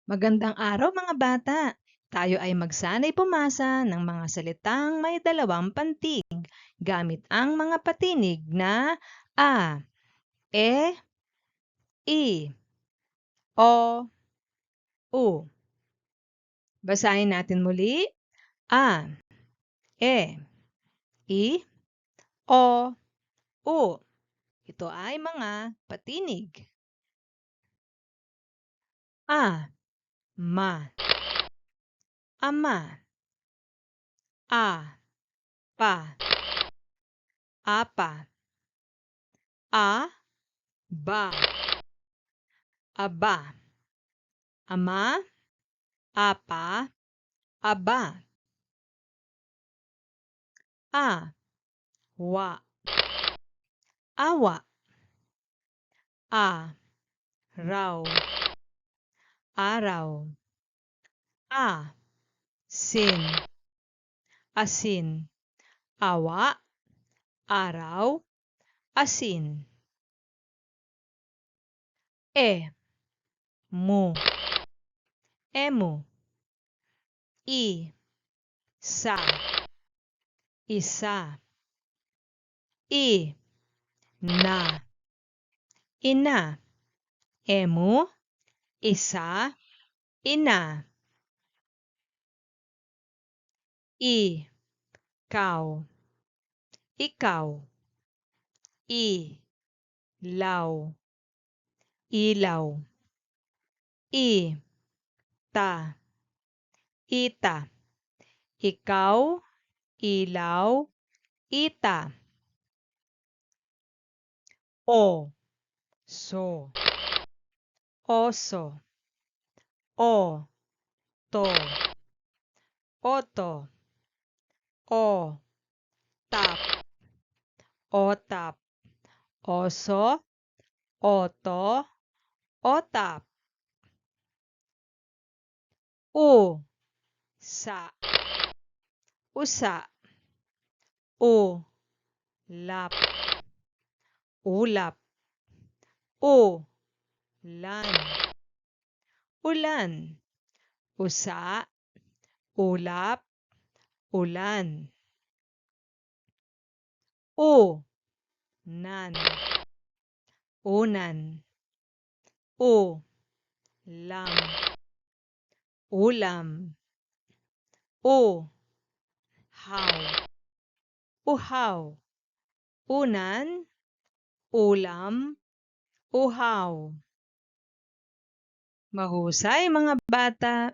Magandang araw mga bata! Tayo ay magsanay pumasa ng mga salitang may dalawang pantig gamit ang mga patinig na a, e, i, o, u. Basahin natin muli. A, e, i, o, u. Ito ay mga patinig. A, ma, ama, a, pa, apa, a, ba, aba, ama, apa, aba. A, wa, awa, a, raw, araw, a, sin, asin, awa, araw, asin. E, mu, emu, i, sa, isa, i, na, ina, emu, isa, ina. I, kaw, ikaw, i, law, ilaw, i, ta, ita, ikaw, ilaw, ita. O, so, oso, o, to, oto, o, tap, otap, oso, oto, otap. U, sa, usa, u, lap, ulap, u, lan, ulan, usa, ulap, ulan. U, nan, unan, u, lam, ulam, u, haw, uhaw, unan, ulam, uhaw. Mahusay mga bata!